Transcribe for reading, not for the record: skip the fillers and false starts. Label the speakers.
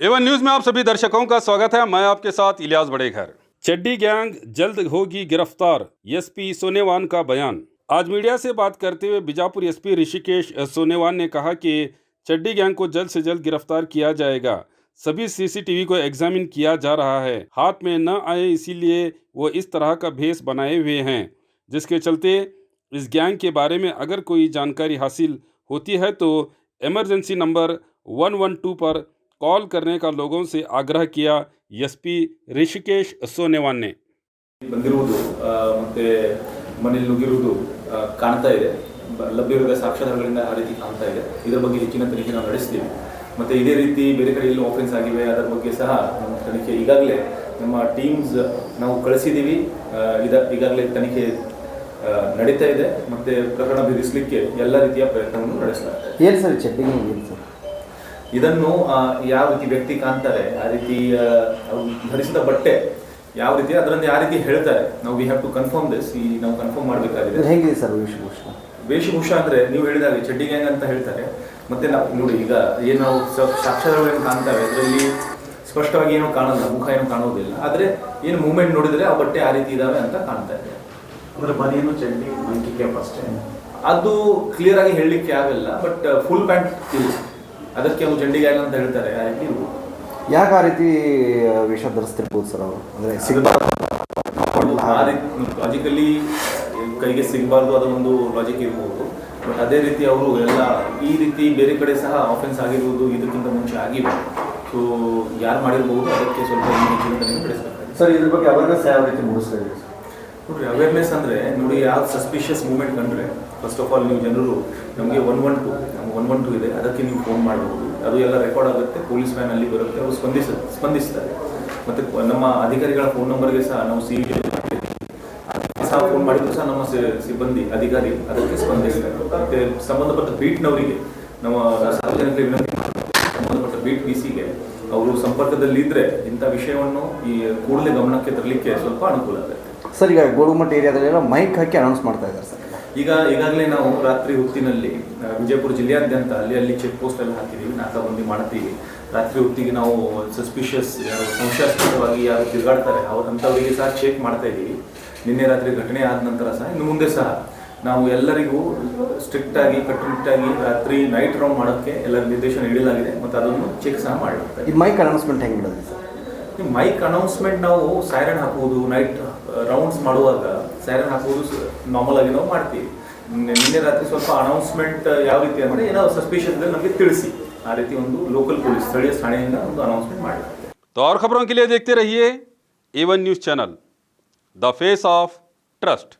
Speaker 1: Avon news में आप सभी दर्शकों का स्वागत है। मैं आपके साथ इलियास बड़ेघर। चड्डी गैंग जल्द होगी गिरफ्तार, एसपी सोनेवान का बयान। आज मीडिया से बात करते हुए बीजापुर एसपी ऋषिकेश सोनेवान ने कहा कि चड्डी गैंग को जल्द से जल्द गिरफ्तार किया जाएगा। सभी सीसीटीवी को एग्जामिन किया जा रहा है, हाथ में न आए इसीलिए वो इस तरह का भेष बनाए हुए हैं, जिसके चलते इस गैंग के बारे में अगर कोई जानकारी हासिल होती है तो इमरजेंसी नंबर 112 पर कॉल करने का लोगों से आग्रह किया। एसपी ऋषिकेश सोनेवान ने
Speaker 2: ಬಂದಿರುವುದು ಮತ್ತೆ ಮನೆಯಲ್ಲಿ ನುಗ್ಗಿರುವುದು ಕಾಣ್ತಾ ಇದೆ, ಲಭ್ಯವಿರುವ ಸಾಕ್ಷ್ಯಾಧಾರಗಳಿಂದ ಆ ರೀತಿ ಕಾಣ್ತಾ ಇದೆ. ಇದರ ಬಗ್ಗೆ ಹೆಚ್ಚಿನ ತನಿಖೆ ನಾವು ನಡೆಸ್ತೀವಿ. ಮತ್ತೆ ಇದೇ ರೀತಿ ಬೇರೆ ಕಡೆ ಎಲ್ಲೂ ಆಫೆನ್ಸ್ ಆಗಿವೆ ಅದರ ಬಗ್ಗೆ ಸಹ ನಮ್ಮ ತನಿಖೆ ಈಗಾಗಲೇ ನಮ್ಮ ಟೀಮ್ಸ್ ನಾವು ಕಳಿಸಿದ್ದೀವಿ. ಈಗಾಗಲೇ ತನಿಖೆ ನಡೀತಾ ಇದೆ. ಮತ್ತೆ ಪ್ರಕರಣ ಭೇದಿಸಲಿಕ್ಕೆ ಎಲ್ಲ ರೀತಿಯ ಪ್ರಯತ್ನವನ್ನು ನಡೆಸಲಾಗಿದೆ.
Speaker 3: ಏನು ಸರ್ ಚಡ್ಡಿಗೆ ಏನು ಸರ್
Speaker 2: ಇದನ್ನು ಯಾವ ರೀತಿ ವ್ಯಕ್ತಿ ಕಾಣ್ತಾರೆ, ಆ ರೀತಿ ಧರಿಸಿದ ಬಟ್ಟೆ ಯಾವ ರೀತಿ ಅದರಲ್ಲಿ ಯಾವ ರೀತಿ ಹೇಳ್ತಾರೆ, ನಾವು we have to confirm this. ನಾವು ಕನ್ಫರ್ಮ್ ಮಾಡಬೇಕಾಗಿದೆ.
Speaker 3: ಹೇಗಿದೆ ಸರ್
Speaker 2: ವೇಷಭೂಷ ಅಂದರೆ ನೀವು ಹೇಳಿದಾಗ ಚಡ್ಡಿ ಗ್ಯಾಂಗ್ ಅಂತ ಹೇಳ್ತಾರೆ. ಮತ್ತೆ ನಾವು ನೋಡಿ ಈಗ ಏನು ನಾವು ಸಾಕ್ಷ್ಯಾಧಾರಗಳನ್ನು ಕಾಣ್ತವೆ ಅದರಲ್ಲಿ ಸ್ಪಷ್ಟವಾಗಿ ಏನೂ ಕಾಣಲ್ಲ, ಮುಖ ಏನು ಕಾಣೋದಿಲ್ಲ. ಆದರೆ ಏನು ಮೂವ್ಮೆಂಟ್ ನೋಡಿದರೆ ಆ ಬಟ್ಟೆ ಆ ರೀತಿ ಇದಾವೆ ಅಂತ ಕಾಣ್ತಾ ಇದೆ.
Speaker 4: ಅಂದರೆ ಬನಿಯನ್ನು ಚಡ್ಡಿ ಮಂಕಿಗೆ ಫಸ್ಟ್
Speaker 2: ಅದು ಕ್ಲಿಯರ್ ಆಗಿ ಹೇಳಲಿಕ್ಕೆ ಆಗಲ್ಲ, ಬಟ್ ಫುಲ್ ಪ್ಯಾಂಟ್ ಇಲ್ಲ, ಅದಕ್ಕೆ ಅವರು ಚಡ್ಡಿ ಗ್ಯಾಂಗ್ ಅಂತ ಹೇಳ್ತಾರೆ. ಆ ರೀತಿ ಇರ್ಬೋದು.
Speaker 3: ಯಾಕೆ ಆ ರೀತಿ ವೇಷ ಧರಿಸ್ತಿರ್ಬೋದು ಸರ್ ಅವರು? ಅಂದರೆ
Speaker 2: ಲಾಜಿಕಲಿ ಕೈಗೆ ಸಿಗಬಾರ್ದು, ಅದೊಂದು ಲಾಜಿಕ್ ಇರ್ಬೋದು. ಬಟ್ ಅದೇ ರೀತಿ ಅವರು ಎಲ್ಲ ಈ ರೀತಿ ಬೇರೆ ಕಡೆ ಸಹ ಆಫೆನ್ಸ್ ಆಗಿರ್ಬೋದು, ಇದಕ್ಕಿಂತ ಮುಂಚೆ ಆಗಿವೆ. ಸೊ ಯಾರು ಮಾಡಿರ್ಬೋದು ಅದಕ್ಕೆ ಸ್ವಲ್ಪ ಹೆಚ್ಚಿನ ತನಿಖೆ ನಡೆಸಬೇಕಾಗಿದೆ.
Speaker 3: ಸರ್ ಇದ್ರ ಬಗ್ಗೆ ಅವೇರ್ನೆಸ್ ಯಾವ ರೀತಿ ಮೂಡಿಸ್ತಾ ಇದೆ
Speaker 2: ನೋಡಿರಿ, ಅವೇರ್ನೆಸ್ ಅಂದರೆ ನೋಡಿ, ಯಾವ ಸಸ್ಪಿಷಿಯಸ್ ಮೂವ್ಮೆಂಟ್ ಕಂಡ್ರೆ ಫಸ್ಟ್ ಆಫ್ ಆಲ್ ನೀವು ಜನರು ನಮಗೆ 112 ಇದೆ, ಅದಕ್ಕೆ ನೀವು ಫೋನ್ ಮಾಡಬಹುದು. ಅದು ಎಲ್ಲ ರೆಕಾರ್ಡ್ ಆಗುತ್ತೆ, ಪೊಲೀಸ್ ವ್ಯಾನ್ ಅಲ್ಲಿ ಬರುತ್ತೆ, ಅವರು ಸ್ಪಂದಿಸ್ತಾರೆ. ಮತ್ತು ನಮ್ಮ ಅಧಿಕಾರಿಗಳ ಫೋನ್ ನಂಬರ್ಗೆ ಸಹ ನಾವು ಸಹ ಫೋನ್ ಮಾಡಿದ್ರು ಸಹ ನಮ್ಮ ಸಿಬ್ಬಂದಿ ಅಧಿಕಾರಿ ಅದಕ್ಕೆ ಸ್ಪಂದಿಸ್ತಾರೆ. ಮತ್ತು ಸಂಬಂಧಪಟ್ಟ ಬೀಟ್ನವರಿಗೆ ನಮ್ಮ ಸಾರ್ವಜನಿಕರಿಗೆ ವಿನಂತಿ, ಸಂಬಂಧಪಟ್ಟ ಬೀಟ್ ಪಿಸಿಗೆ ಅವರು ಸಂಪರ್ಕದಲ್ಲಿದ್ದರೆ ಇಂಥ ವಿಷಯವನ್ನು ಈ ಕೂಡಲೇ ಗಮನಕ್ಕೆ ತರಲಿಕ್ಕೆ ಸ್ವಲ್ಪ ಅನುಕೂಲ ಆಗುತ್ತೆ.
Speaker 3: ಸರ್ ಈಗ ಗೋಳುಮಟ್ಟ ಏರಿಯಾದಲ್ಲೆಲ್ಲ ಮೈಕ್ ಹಾಕಿ ಅನೌನ್ಸ್ ಮಾಡ್ತಾ ಇದ್ದಾರೆ ಸರ್.
Speaker 2: ಈಗಾಗಲೇ ನಾವು ರಾತ್ರಿ ಹೊತ್ತಿನಲ್ಲಿ ವಿಜಯಪುರ ಜಿಲ್ಲೆಯಾದ್ಯಂತ ಅಲ್ಲಿ ಚೆಕ್ ಪೋಸ್ಟ್ ಎಲ್ಲ ಹಾಕಿದ್ದೀವಿ, ನಾಕಾಬಂದಿ ಮಾಡ್ತೀವಿ. ರಾತ್ರಿ ಹೊತ್ತಿಗೆ ನಾವು ಸಸ್ಪಿಷಿಯಸ್ ಸಂಶಯಾಸ್ಪದವಾಗಿ ಯಾರು ತಿರುಗಾಡ್ತಾರೆ ಅಂಥವರಿಗೆ ಸಹ ಚೆಕ್ ಮಾಡ್ತಾ ಇದ್ದೀವಿ. ನಿನ್ನೆ ರಾತ್ರಿ ಘಟನೆ ಆದ ನಂತರ ಸಹ ಇನ್ನು ಮುಂದೆ ಸಹ ನಾವು ಎಲ್ಲರಿಗೂ ಸ್ಟ್ರಿಕ್ಟಾಗಿ ಕಟ್ಟುನಿಟ್ಟಾಗಿ ರಾತ್ರಿ ನೈಟ್ ರೌಂಡ್ ಮಾಡೋಕ್ಕೆ ಎಲ್ಲ ನಿರ್ದೇಶನ ನೀಡಲಾಗಿದೆ. ಮತ್ತು ಅದನ್ನು ಚೆಕ್ ಸಹ ಮಾಡಲಾಗ್ತದೆ.
Speaker 3: ಈ ಮೈಕ್ ಅನೌನ್ಸ್ಮೆಂಟ್ ಹೆಂಗೆ ಬಿಡೋದು ಸರ್?
Speaker 2: ಈ ಮೈಕ್ ಅನೌನ್ಸ್ಮೆಂಟ್ ನಾವು ಸೈರನ್ ಹಾಕುವುದು, ನೈಟ್ ರೌಂಡ್ಸ್ ಮಾಡುವಾಗ ಸೈರನ್ ಹಾಕುವುದು ನಾರ್ಮಲ್ ಆಗಿ ನಾವು ಮಾಡ್ತೀವಿ. ನಿನ್ನೆ ರಾತ್ರಿ ಸ್ವಲ್ಪ ಅನೌನ್ಸ್ಮೆಂಟ್ ಯಾವ ರೀತಿ ಅಂದರೆ ಏನೋ ಸಸ್ಪಿಷನ್ ಇದ್ದರೆ ನಮಗೆ ತಿಳಿಸಿ, ಆ ರೀತಿ ಒಂದು ಲೋಕಲ್ ಪೊಲೀಸ್ ಸ್ಥಳೀಯ ಠಾಣೆಯಿಂದ ಒಂದು ಅನೌನ್ಸ್ಮೆಂಟ್ ಮಾಡಿದ್ದಾರೆ.
Speaker 1: तो और खबरों के लिए देखते रहिए A1 news channel, the face of trust.